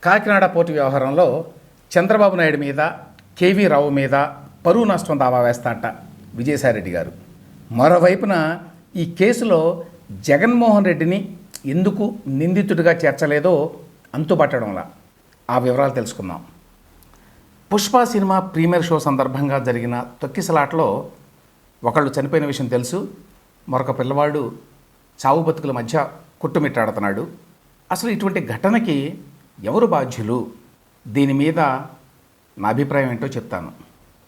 Kakinada port వ్యవహారంలో చంద్రబాబు నాయుడు మీద KV రావు మీద పరువు నష్టం దావా వేస్తాట విజయసాయిరెడ్డి గారు. మరోవైపున ఈ కేసులో జగన్మోహన్ రెడ్డిని ఎందుకు నిందితుడిగా చేర్చలేదో అంతుపట్టడంలా ఆ వివరాలు తెలుసుకుందాం. పుష్ప సినిమా ప్రీమియర్ షో సందర్భంగా జరిగిన తొక్కిసలాటలో ఒకళ్ళు చనిపోయిన విషయం తెలుసు. మరొక పిల్లవాడు చావు బతుకుల మధ్య కొట్టుమిట్టాడుతున్నాడు. అసలు ఇటువంటి ఘటనకి ఎవరు బాధ్యులు? దీని మీద నా అభిప్రాయం ఏంటో చెప్తాను.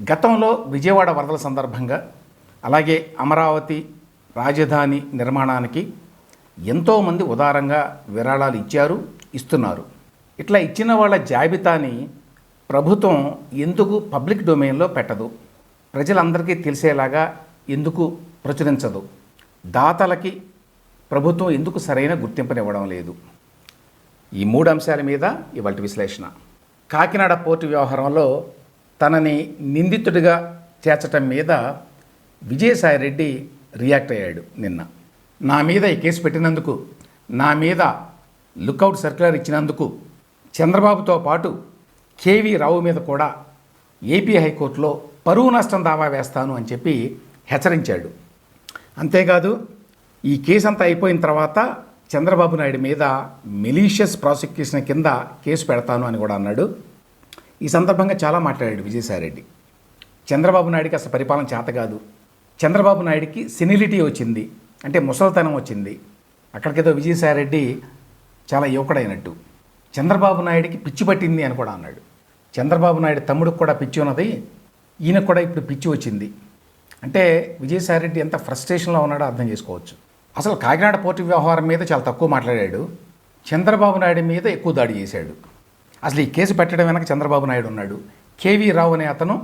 గతంలో విజయవాడ వరదల సందర్భంగా అలాగే అమరావతి రాజధాని నిర్మాణానికి ఎంతోమంది ఉదారంగా విరాళాలు ఇచ్చారు, ఇస్తున్నారు. ఇట్లా ఇచ్చిన వాళ్ళ జాబితాని ప్రభుత్వం ఎందుకు పబ్లిక్ డొమైన్లో పెట్టదు? ప్రజలందరికీ తెలిసేలాగా ఎందుకు ప్రచురించదు? దాతలకి ప్రభుత్వం ఎందుకు సరైన గుర్తింపునివ్వడం లేదు? ఈ 3 అంశాల మీద ఇవాళ విశ్లేషణ. కాకినాడ పోర్టు వ్యవహారంలో తనని నిందితుడిగా చేర్చటం మీద విజయసాయిరెడ్డి రియాక్ట్ అయ్యాడు నిన్న. నా మీద ఈ కేసు పెట్టినందుకు, నా మీద లుకౌట్ సర్క్యులర్ ఇచ్చినందుకు చంద్రబాబుతో పాటు కేవీ రావు మీద కూడా ఏపీ హైకోర్టులో పరువు నష్టం దావా వేస్తాను అని చెప్పి హెచ్చరించాడు. అంతేకాదు, ఈ కేసు అంతా అయిపోయిన తర్వాత చంద్రబాబు నాయుడు మీద మెలీషియస్ ప్రాసిక్యూషన్ కింద కేసు పెడతాను అని కూడా అన్నాడు. ఈ సందర్భంగా చాలా మాట్లాడాడు విజయసాయిరెడ్డి. చంద్రబాబు నాయుడికి అసలు పరిపాలన చేత కాదు, చంద్రబాబు నాయుడికి సెనిలిటీ వచ్చింది, అంటే ముసలితనం వచ్చింది. అక్కడికేదో విజయసాయిరెడ్డి చాలా యువకుడైనట్టు. చంద్రబాబు నాయుడికి పిచ్చి పట్టింది అని కూడా అన్నాడు. చంద్రబాబు నాయుడు తమ్ముడికి కూడా పిచ్చి ఉన్నది, ఈయనకు కూడా ఇప్పుడు పిచ్చి వచ్చింది. అంటే విజయసాయిరెడ్డి ఎంత ఫ్రస్ట్రేషన్లో ఉన్నాడో అర్థం చేసుకోవచ్చు. అసలు కాకినాడ పోర్టు వ్యవహారం మీద చాలా తక్కువ మాట్లాడాడు, చంద్రబాబు నాయుడు మీద ఎక్కువ దాడి చేశాడు. అసలు ఈ కేసు పెట్టడం వెనక చంద్రబాబు నాయుడు ఉన్నాడు. కేవీ రావు అనే అతను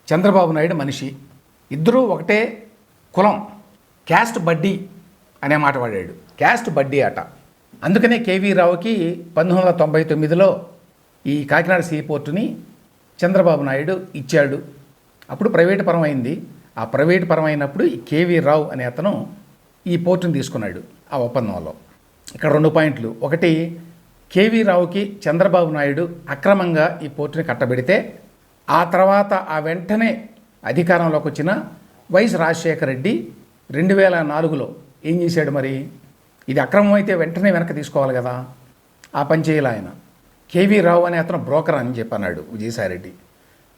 చంద్రబాబు నాయుడు మనిషి, ఇద్దరూ ఒకటే కులం, క్యాస్ట్ బడ్డీ అనే మాట వాడాడు. క్యాస్ట్ బడ్డీ అట. అందుకనే కేవీ రావుకి 1999లో ఈ కాకినాడ సీ పోర్టుని చంద్రబాబు నాయుడు ఇచ్చాడు. అప్పుడు ప్రైవేటు పరం అయింది. ఆ ప్రైవేటు పరం అయినప్పుడు ఈ కేవీ రావు అనే అతను ఈ పోర్టుని తీసుకున్నాడు ఆ ఒప్పందంలో. ఇక్కడ 2 పాయింట్లు. ఒకటి, కేవీ రావుకి చంద్రబాబు నాయుడు అక్రమంగా ఈ పోర్టుని కట్టబెడితే ఆ తర్వాత ఆ వెంటనే అధికారంలోకి వచ్చిన వైఎస్ రాజశేఖర రెడ్డి 2004లో ఏం చేశాడు? మరి ఇది అక్రమం అయితే వెంటనే వెనక్కి తీసుకోవాలి కదా, ఆ పని చేయాలి ఆయన. కేవీ రావు అనే అతను బ్రోకర్ అని చెప్పన్నాడు విజయసాయిరెడ్డి.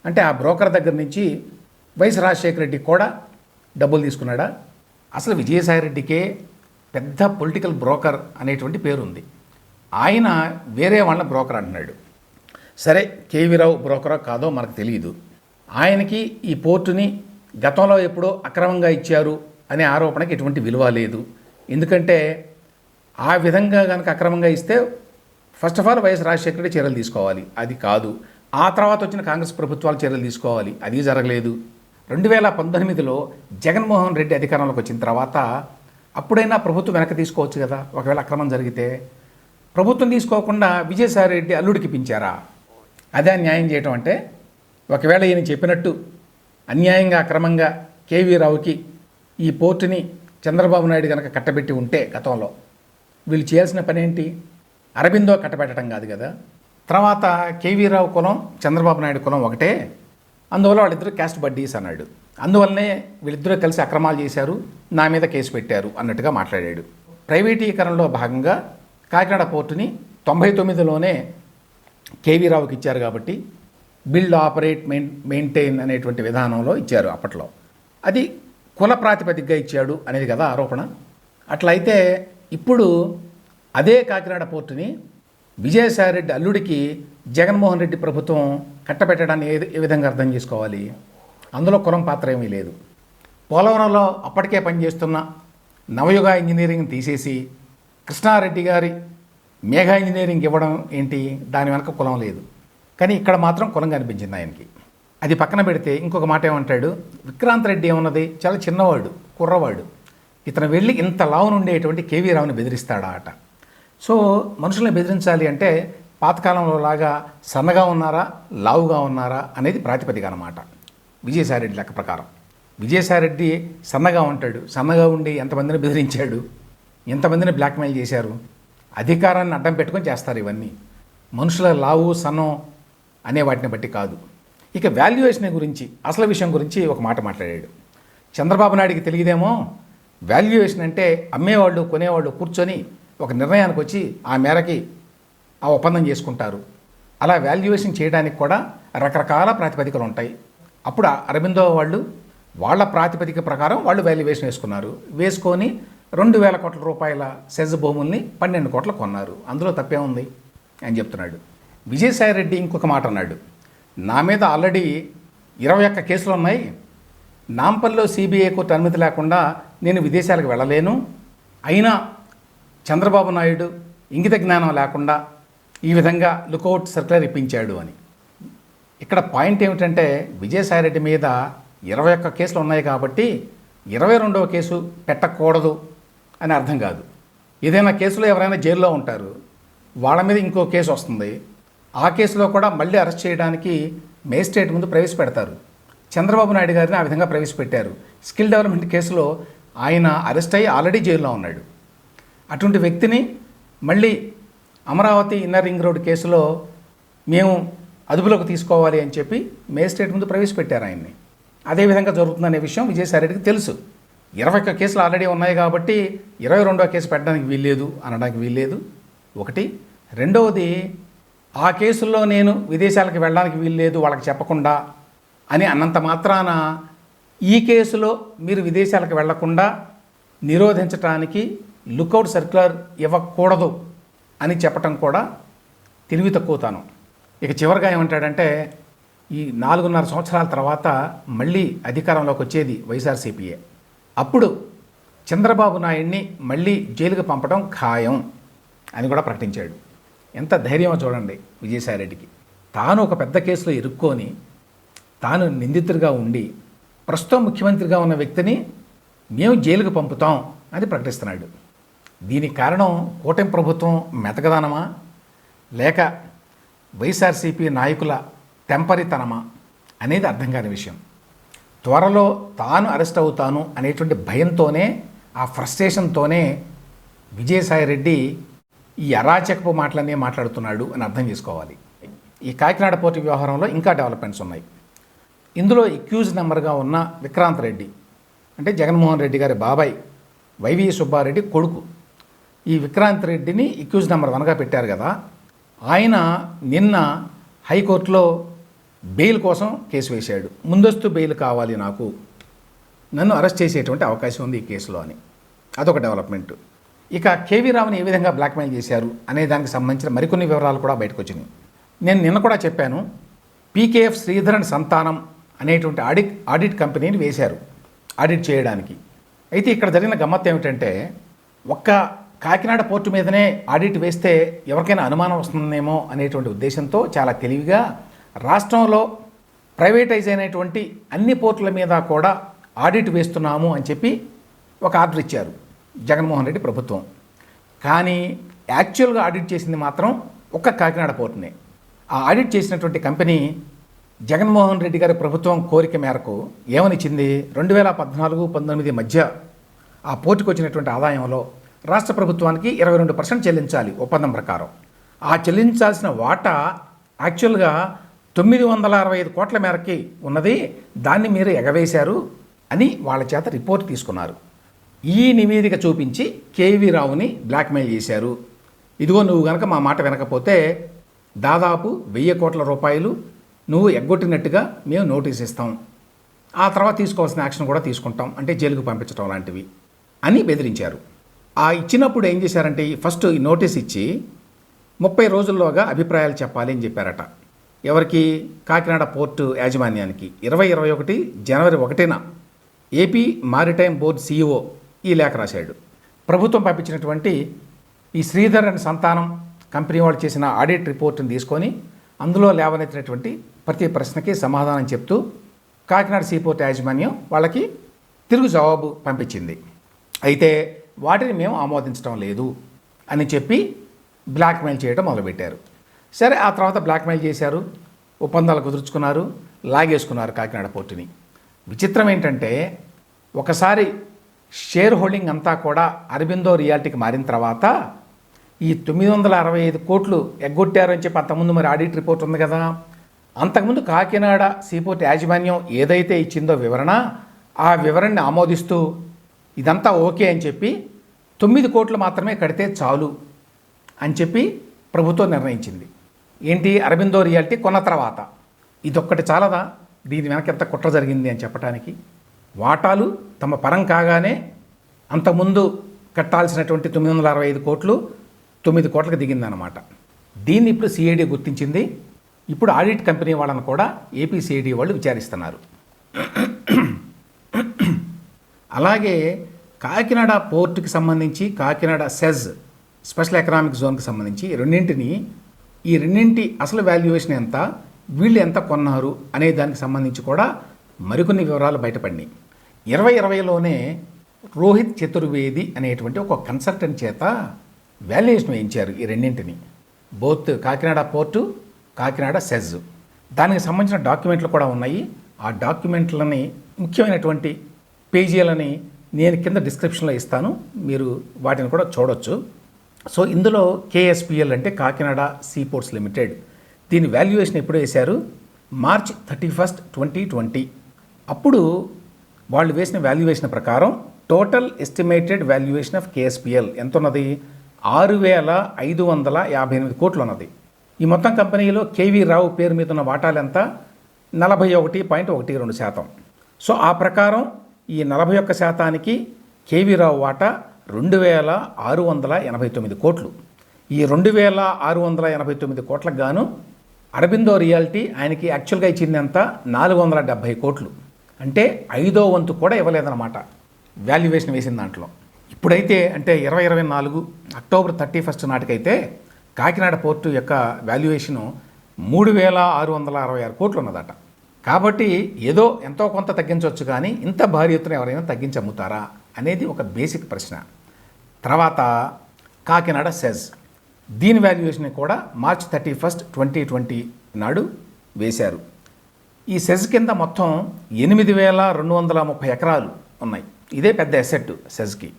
అంటే ఆ బ్రోకర్ దగ్గర నుంచి వైఎస్ రాజశేఖర రెడ్డి కూడా డబ్బులు తీసుకున్నాడా? అసలు విజయసాయిరెడ్డికే పెద్ద పొలిటికల్ బ్రోకర్ అనేటువంటి పేరుంది. ఆయన వేరే వాళ్ళ బ్రోకర్ అంటున్నాడు. సరే, కేవీ రావు బ్రోకరో కాదో మనకు తెలియదు. ఆయనకి ఈ పోర్టుని గతంలో ఎప్పుడో అక్రమంగా ఇచ్చారు అనే ఆరోపణకి ఎటువంటి విలువ లేదు. ఎందుకంటే ఆ విధంగా కనుక అక్రమంగా ఇస్తే first of all YS Rajasekhara Reddy చర్యలు తీసుకోవాలి, అది కాదు. ఆ తర్వాత వచ్చిన కాంగ్రెస్ ప్రభుత్వాలు చర్యలు తీసుకోవాలి, అది జరగలేదు. 2019లో జగన్మోహన్ రెడ్డి అధికారంలోకి వచ్చిన తర్వాత అప్పుడైనా ప్రభుత్వం వెనక్కి తీసుకోవచ్చు కదా, ఒకవేళ అక్రమం జరిగితే. ప్రభుత్వం తీసుకోకుండా విజయసాయిరెడ్డి అల్లుడికి పించారా? అదే న్యాయం చేయటం అంటే. ఒకవేళ ఈయన చెప్పినట్టు అన్యాయంగా అక్రమంగా కేవీ రావుకి ఈ పోర్టుని చంద్రబాబు నాయుడు కనుక కట్టబెట్టి ఉంటే గతంలో, వీళ్ళు చేయాల్సిన పని ఏంటి? అరబిందో కట్టబెట్టడం కాదు కదా. తర్వాత కేవీ రావు కులం చంద్రబాబు నాయుడు కులం ఒకటే, అందువల్ల వాళ్ళిద్దరూ క్యాస్ట్ బడ్డీస్ అన్నాడు. అందువల్లనే వీళ్ళిద్దరూ కలిసి అక్రమాలు చేశారు, నా మీద కేసు పెట్టారు అన్నట్టుగా మాట్లాడాడు. ప్రైవేటీకరణలో భాగంగా కాకినాడ పోర్టుని 99లోనే కేవీ రావుకి ఇచ్చారు కాబట్టి బిల్డ్, ఆపరేట్, మెయింటైన్ అనేటువంటి విధానంలో ఇచ్చారు అప్పట్లో. అది కుల ప్రాతిపదికగా ఇచ్చాడు అనేది కదా ఆరోపణ. అట్లయితే ఇప్పుడు అదే కాకినాడ పోర్టుని విజయసాయిరెడ్డి అల్లుడికి జగన్మోహన్ రెడ్డి ప్రభుత్వం కట్టబెట్టడాన్ని ఏ విధంగా అర్థం చేసుకోవాలి? అందులో కులం పాత్ర ఏమీ లేదు. పోలవరంలో అప్పటికే పనిచేస్తున్న నవయుగ ఇంజనీరింగ్ తీసేసి కృష్ణారెడ్డి గారి మేఘా ఇంజనీరింగ్ ఇవ్వడం ఏంటి? దాని వెనక కులం లేదు. కానీ ఇక్కడ మాత్రం కులం కనిపించింది ఆయనకి. అది పక్కన పెడితే ఇంకొక మాట ఏమంటాడు, విక్రాంత్ రెడ్డి ఏమన్నది, చాలా చిన్నవాడు, కుర్రవాడు, ఇతను వెళ్ళి ఇంత లావును ఉండేటువంటి కేవీ రావుని బెదిరిస్తాడా అట. సో మనుషుల్ని బెదిరించాలి అంటే పాతకాలంలో లాగా సన్నగా ఉన్నారా, లావుగా ఉన్నారా అనేది ప్రాతిపదిక అన్నమాట. విజయసాయిరెడ్డి లెక్క ప్రకారం విజయసాయిరెడ్డి సన్నగా ఉంటాడు, సన్నగా ఉండి ఎంతమందిని బెదిరించాడు, ఎంతమందిని బ్లాక్మెయిల్ చేశారు. అధికారాన్ని అడ్డం పెట్టుకొని చేస్తారు ఇవన్నీ. మనుషుల లావు సన్నం అనే వాటిని బట్టి కాదు. ఇక వాల్యుయేషన్ గురించి, అసలు విషయం గురించి ఒక మాట మాట్లాడాడు. చంద్రబాబు నాయుడికి తెలియదేమో, వాల్యుయేషన్ అంటే అమ్మేవాళ్ళు కొనేవాళ్ళు కూర్చొని ఒక నిర్ణయానికి వచ్చి ఆ మేరకి ఆ ఒప్పందం చేసుకుంటారు. అలా వాల్యుయేషన్ చేయడానికి కూడా రకరకాల ప్రాతిపదికలు ఉంటాయి. అప్పుడు అరబిందో వాళ్ళు వాళ్ళ ప్రాతిపదిక ప్రకారం వాళ్ళు వాల్యుయేషన్ వేసుకొని 2,000 కోట్ల రూపాయల సెజ్ భూముల్ని 12 కోట్లు కొన్నారు. అందులో తప్పే ఉంది అని చెప్తున్నాడు. విజయసాయి రెడ్డి ఇంకొక మాట అన్నాడు, నా మీద ఆల్రెడీ 21 కేసులు ఉన్నాయి, నాంపల్లిలో సిబిఐ కోర్టు అనుమతి లేకుండా నేను విదేశాలకు వెళ్ళలేను, అయినా చంద్రబాబు నాయుడు ఇంగిత జ్ఞానం లేకుండా ఈ విధంగా లుకౌట్ సర్క్యులర్ ఇప్పించాడు అని. ఇక్కడ పాయింట్ ఏమిటంటే విజయసాయి రెడ్డి మీద 21 కేసులు ఉన్నాయి కాబట్టి 22వ కేసు పెట్టకూడదు అని అర్థం కాదు. ఏదైనా కేసులో ఎవరైనా జైల్లో ఉంటారు, వాళ్ళ మీద ఇంకో కేసు వస్తుంది, ఆ కేసులో కూడా మళ్ళీ అరెస్ట్ చేయడానికి మేజిస్ట్రేట్ ముందు ప్రవేశపెడతారు. చంద్రబాబు నాయుడు గారిని ఆ విధంగా ప్రవేశపెట్టారు. స్కిల్ డెవలప్మెంట్ కేసులో ఆయన అరెస్ట్ అయ్యి ఆల్రెడీ జైల్లో ఉన్నాడు. అటువంటి వ్యక్తిని మళ్ళీ అమరావతి ఇన్నర్ రింగ్ రోడ్ కేసులో మేము అదుపులోకి తీసుకోవాలి అని చెప్పి మేజిస్ట్రేట్ ముందు ప్రవేశపెట్టారు ఆయన్ని. అదేవిధంగా జరుగుతుందనే విషయం విజయసాయి రెడ్డికి తెలుసు. 21 కేసులు ఆల్రెడీ ఉన్నాయి కాబట్టి 22వ కేసు పెట్టడానికి వీల్లేదు అనడానికి వీల్లేదు ఒకటి. రెండవది, ఆ కేసుల్లో నేను విదేశాలకు వెళ్ళడానికి వీల్లేదు వాళ్ళకి చెప్పకుండా అని అన్నంత మాత్రాన ఈ కేసులో మీరు విదేశాలకు వెళ్లకుండా నిరోధించడానికి లుకౌట్ సర్క్యులర్ ఇవ్వకూడదు అని చెప్పటం కూడా తెలివి తక్కువతాను. ఇక చివరిగా ఏమంటాడంటే, ఈ 4.5 సంవత్సరాల తర్వాత మళ్ళీ అధికారంలోకి వచ్చేది వైఎస్ఆర్సీపీయే, అప్పుడు చంద్రబాబు నాయుడిని మళ్ళీ జైలుకు పంపడం ఖాయం అని కూడా ప్రకటించాడు. ఎంత ధైర్యమో చూడండి విజయసాయి రెడ్డికి. తాను ఒక పెద్ద కేసులో ఇరుక్కొని తాను నిందితుడిగా ఉండి ప్రస్తుతం ముఖ్యమంత్రిగా ఉన్న వ్యక్తిని మేము జైలుకు పంపుతాం అని ప్రకటిస్తున్నాడు. దీనికి కారణం కూటమి ప్రభుత్వం మెతకదనమా లేక వైఎస్ఆర్సీపీ నాయకుల టెంపరీతనమా అనేది అర్థం కాని విషయం. త్వరలో తాను అరెస్ట్ అవుతాను అనేటువంటి భయంతోనే, ఆ ఫ్రస్ట్రేషన్తోనే విజయసాయి రెడ్డి ఈ అరాచకపు మాటలన్నీ మాట్లాడుతున్నాడు అని అర్థం చేసుకోవాలి. ఈ కాకినాడ పోర్టు వ్యవహారంలో ఇంకా డెవలప్మెంట్స్ ఉన్నాయి. ఇందులో అక్యూజ్ నెంబర్గా ఉన్న విక్రాంత్ రెడ్డి అంటే జగన్మోహన్ రెడ్డి గారి బాబాయ్ వైవి సుబ్బారెడ్డి కొడుకు. ఈ విక్రాంత్ రెడ్డిని అక్యూజ్ నెంబర్ 1గా పెట్టారు కదా, ఆయన నిన్న హైకోర్టులో బెయిల్ కోసం కేసు వేశాడు. ముందస్తు బెయిల్ కావాలి నాకు, నన్ను అరెస్ట్ చేసేటువంటి అవకాశం ఉంది ఈ కేసులో అని. అదొక డెవలప్మెంట్. ఇక కేవీ రావుని ఏ విధంగా బ్లాక్మెయిల్ చేశారు అనే దానికి సంబంధించిన మరికొన్ని వివరాలు కూడా బయటకు వచ్చినాయి. నేను నిన్న కూడా చెప్పాను, పీకేఎఫ్ శ్రీధరన్ సంతానం అనేటువంటి ఆడిట్ కంపెనీని వేశారు ఆడిట్ చేయడానికి. అయితే ఇక్కడ జరిగిన గమ్మత్తు ఏమిటంటే, ఒక్క కాకినాడ పోర్టు మీదనే ఆడిట్ వేస్తే ఎవరికైనా అనుమానం వస్తుందేమో అనేటువంటి ఉద్దేశంతో చాలా తెలివిగా రాష్ట్రంలో ప్రైవేటైజ్ అయినటువంటి అన్ని పోర్టుల మీద కూడా ఆడిట్ వేస్తున్నాము అని చెప్పి ఒక ఆర్డర్ ఇచ్చారు జగన్మోహన్ రెడ్డి ప్రభుత్వం. కానీ యాక్చువల్గా ఆడిట్ చేసింది మాత్రం ఒక్క కాకినాడ పోర్టునే. ఆ ఆడిట్ చేసినటువంటి కంపెనీ జగన్మోహన్ రెడ్డి గారి ప్రభుత్వం కోరిక మేరకు ఏమనిచ్చింది, 2014-19 మధ్య ఆ పోర్టుకు వచ్చినటువంటి ఆదాయంలో రాష్ట్ర ప్రభుత్వానికి 22% చెల్లించాలి ఒప్పందం ప్రకారం. ఆ చెల్లించాల్సిన వాటా యాక్చువల్గా 965 కోట్ల మేరకి ఉన్నది, దాన్ని మీరు ఎగవేశారు అని వాళ్ళ చేత రిపోర్ట్ తీసుకున్నారు. ఈ నివేదిక చూపించి కేవీ రావుని బ్లాక్మెయిల్ చేశారు. ఇదిగో నువ్వు కనుక మా మాట వినకపోతే దాదాపు 1000 కోట్ల రూపాయలు నువ్వు ఎగ్గొట్టినట్టుగా మేము నోటీస్ ఇస్తాం, ఆ తర్వాత తీసుకోవాల్సిన యాక్షన్ కూడా తీసుకుంటాం, అంటే జైలుకు పంపించడం లాంటివి అని బెదిరించారు. ఆ ఇచ్చినప్పుడు ఏం చేశారంటే, ఫస్ట్ ఈ నోటీస్ ఇచ్చి 30 రోజుల్లోగా అభిప్రాయాలు చెప్పాలి అని చెప్పారట. ఎవరికి? కాకినాడ పోర్టు యాజమాన్యానికి. 2021 జనవరి 1న ఏపీ మారిటైమ్ బోర్డు CEO ఈ లేఖ రాశాడు. ప్రభుత్వం పంపించినటువంటి ఈ శ్రీధరన్ సంతానం కంపెనీ వాళ్ళు చేసిన ఆడిట్ రిపోర్టును తీసుకొని అందులో లేవనెత్తినటువంటి ప్రతి ప్రశ్నకి సమాధానం చెప్తూ కాకినాడ సీపోర్ట్ యాజమాన్యం వాళ్ళకి తిరుగు జవాబు పంపించింది. అయితే వాటిని మేము ఆమోదించడం లేదు అని చెప్పి బ్లాక్మెయిల్ చేయడం మొదలుపెట్టారు. సరే, ఆ తర్వాత బ్లాక్మెయిల్ చేశారు, ఒప్పందాలు కుదుర్చుకున్నారు, లాగేసుకున్నారు కాకినాడ పోర్టుని. విచిత్రం ఏంటంటే, ఒకసారి షేర్ హోల్డింగ్ అంతా కూడా అరబిందో రియాల్టీకి మారిన తర్వాత ఈ 965 కోట్లు ఎగ్గొట్టారు అని చెప్పి అంతకుముందు మరి ఆడిట్ రిపోర్ట్ ఉంది కదా. అంతకుముందు కాకినాడ సీపోర్ట్ యాజమాన్యం ఏదైతే ఇచ్చిందో వివరణ, ఆ వివరణని ఆమోదిస్తూ ఇదంతా ఓకే అని చెప్పి 9 కోట్లు మాత్రమే కడితే చాలు అని చెప్పి ప్రభుత్వం నిర్ణయించింది. ఏంటి, అరబిందో రియాల్టీ కొన్న తర్వాత. ఇదొక్కటి చాలదా దీని వెనక ఎంత కుట్ర జరిగింది అని చెప్పడానికి? వాటాలు తమ పరం కాగానే అంతకుముందు కట్టాల్సినటువంటి 965 కోట్లు 9 కోట్లకు దిగిందనమాట. దీన్ని ఇప్పుడు సిఐడి గుర్తించింది. ఇప్పుడు ఆడిట్ కంపెనీ వాళ్ళని కూడా ఏపీ సిఐడి వాళ్ళు విచారిస్తున్నారు. అలాగే కాకినాడ పోర్టుకి సంబంధించి కాకినాడ సెజ్ స్పెషల్ ఎకనామిక్ జోన్కి సంబంధించి ఈ రెండింటి అసలు వాల్యుయేషన్ ఎంత, వీళ్ళు ఎంత కొన్నారు అనే దానికి సంబంధించి కూడా మరికొన్ని వివరాలు బయటపడినాయి. 2020లోనే రోహిత్ చతుర్వేది అనేటువంటి ఒక కన్సల్టెంట్ చేత వాల్యుయేషన్ వేయించారు ఈ రెండింటిని, both Kakinada port Kakinada SEZ. దానికి సంబంధించిన డాక్యుమెంట్లు కూడా ఉన్నాయి. ఆ డాక్యుమెంట్లని ముఖ్యమైనటువంటి పేజీలని నేను కింద డిస్క్రిప్షన్లో ఇస్తాను, మీరు వాటిని కూడా చూడొచ్చు. సో ఇందులో కేఎస్పిఎల్ అంటే కాకినాడ సీపోర్ట్స్ లిమిటెడ్, దీని వాల్యుయేషన్ ఎప్పుడు వేశారు, మార్చ్ 31, 2020. అప్పుడు వాళ్ళు వేసిన వాల్యుయేషన్ ప్రకారం total estimated valuation of KSPL ఎంత ఉన్నది, 6,558 కోట్లు ఉన్నది. ఈ మొత్తం కంపెనీలో కేవీ రావు పేరు మీద ఉన్న వాటాలు ఎంత, 41.12%. సో ఆ ప్రకారం ఈ 41% కేవీ రావు వాటా 2,689 కోట్లు. ఈ 2,689 కోట్లకు గాను అరబిందో రియాల్టీ ఆయనకి యాక్చువల్గా ఇచ్చింది ఎంత, 470 కోట్లు. అంటే 5వ వంతు కూడా ఇవ్వలేదన్నమాట వాల్యుయేషన్ వేసిన దాంట్లో. ఇప్పుడైతే అంటే 2024 అక్టోబర్ 31 నాటికైతే కాకినాడ పోర్టు యొక్క వాల్యుయేషను 3,666 కోట్లు ఉన్నదట. కాబట్టి ఏదో ఎంతో కొంత తగ్గించవచ్చు, కానీ ఇంత భారీ ఎత్తున ఎవరైనా తగ్గించి అమ్ముతారా అనేది ఒక బేసిక్ ప్రశ్న. తర్వాత కాకినాడ సెజ్, దీని వాల్యుయేషన్ కూడా మార్చ్ 31, 2020 నాడు వేశారు. ఈ సెజ్ కింద మొత్తం 8,230 ఎకరాలు ఉన్నాయి. ఇదే పెద్ద అసెట్ సెజ్కి.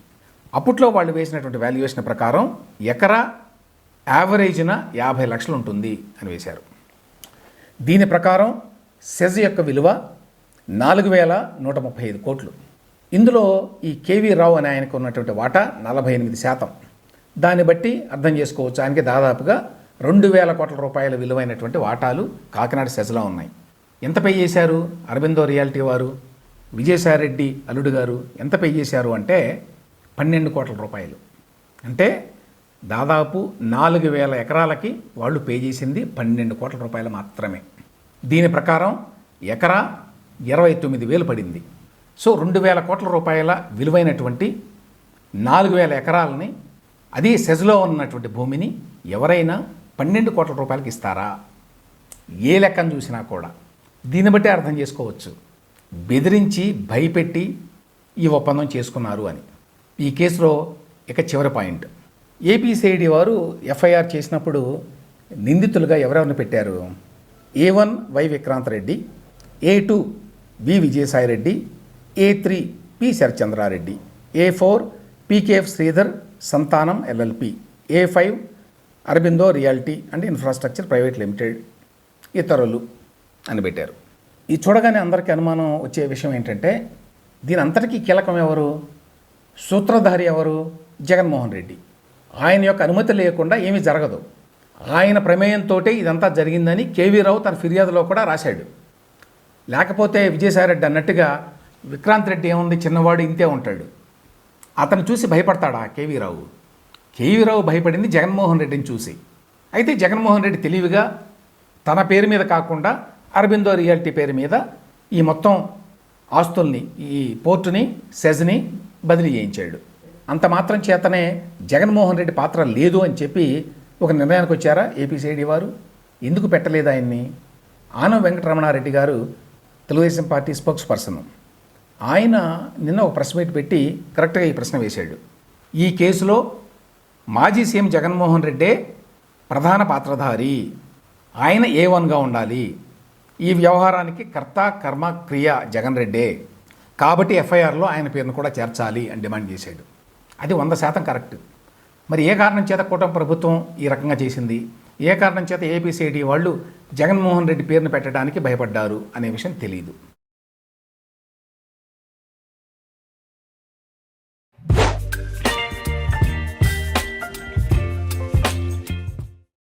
అప్పట్లో వాళ్ళు వేసినటువంటి వాల్యుయేషన్ ప్రకారం ఎకరా యావరేజ్న 50 లక్షలు ఉంటుంది అని వేశారు. దీని ప్రకారం సెజ్ యొక్క విలువ 4,135 కోట్లు. ఇందులో ఈ కేవీ రావు అనే ఆయనకు ఉన్నటువంటి వాటా 48%. దాన్ని బట్టి అర్థం చేసుకోవచ్చు ఆయనకి దాదాపుగా 2,000 కోట్ల రూపాయల విలువైనటువంటి వాటాలు కాకినాడ సెజ్లో ఉన్నాయి. ఎంత పే చేశారు అరబిందో రియాల్టీ వారు, విజయసాయిరెడ్డి అల్లుడు గారు ఎంత పే చేశారు అంటే 12 కోట్ల రూపాయలు. అంటే దాదాపు 4,000 ఎకరాలకి వాళ్ళు పే చేసింది 12 కోట్ల రూపాయలు మాత్రమే. దీని ప్రకారం ఎకరా 29,000 పడింది. సో 2,000 కోట్ల రూపాయల విలువైనటువంటి 4,000 ఎకరాలని, అది సెజ్లో ఉన్నటువంటి భూమిని ఎవరైనా 12 కోట్ల రూపాయలకి ఇస్తారా? ఏ లెక్కను చూసినా కూడా దీన్ని బట్టి అర్థం చేసుకోవచ్చు బెదిరించి భయపెట్టి ఈ ఒప్పందం చేసుకున్నారు అని. ఈ కేసులో ఇక చివరి పాయింట్, ఏపీసీఐడి వారు ఎఫ్ఐఆర్ చేసినప్పుడు నిందితులుగా ఎవరెవరిని పెట్టారు? A1 why Vikrant Reddy, A2 we Vijayasai Reddy, A3 P Sarachandra Reddy, A4 PKF Sridhar సంతానం LLP, A5 Aurobindo reality and infrastructure private limited ఇతరులు అని పెట్టారు. ఇది చూడగానే అందరికీ అనుమానం వచ్చే విషయం ఏంటంటే దీని అంతటికీ కీలకం ఎవరు? సూత్రధారి ఎవరు? జగన్మోహన్ రెడ్డి. ఆయన యొక్క అనుమతి లేకుండా ఏమీ జరగదు. ఆయన ప్రమేయంతో ఇదంతా జరిగిందని కేవీ రావు తన ఫిర్యాదులో కూడా రాశాడు. లేకపోతే విజయసాయిరెడ్డి అన్నట్టుగా విక్రాంత్ రెడ్డి ఏముంది, చిన్నవాడు ఇంతే ఉంటాడు, అతను చూసి భయపడతాడా కేవీ రావు? కేవీ రావు భయపడింది జగన్మోహన్ రెడ్డిని చూసి. అయితే జగన్మోహన్ రెడ్డి తెలివిగా తన పేరు మీద కాకుండా అరబిందో రియాల్టీ పేరు మీద ఈ మొత్తం ఆస్తుల్ని, ఈ పోర్టుని, సెజ్ని బదిలీ చేయించాడు. అంత మాత్రం చేతనే జగన్మోహన్ రెడ్డి పాత్ర లేదు అని చెప్పి ఒక నిర్ణయానికి వచ్చారా ఏపీసీఐడి వారు? ఎందుకు పెట్టలేదు ఆయన్ని? ఆనం వెంకటరమణారెడ్డి గారు తెలుగుదేశం పార్టీ స్పోక్స్ పర్సన్, ఆయన నిన్న ఒక ప్రెస్ మీట్ పెట్టి కరెక్ట్గా ఈ ప్రశ్న వేశాడు. ఈ కేసులో మాజీ సీఎం జగన్మోహన్ రెడ్డే ప్రధాన పాత్రధారి, ఆయన A1గా ఉండాలి, ఈ వ్యవహారానికి కర్త కర్మ క్రియ జగన్ రెడ్డే, కాబట్టి ఎఫ్ఐఆర్లో ఆయన పేరును కూడా చేర్చాలి అని డిమాండ్ చేశాడు. అది 100% కరెక్ట్. మరి ఏ కారణం చేత కూటమి ప్రభుత్వం ఈ రకంగా చేసింది, ఏ కారణం చేత ఏపీసీఐడి వాళ్ళు జగన్మోహన్ రెడ్డి పేరును పెట్టడానికి భయపడ్డారు అనే విషయం తెలియదు.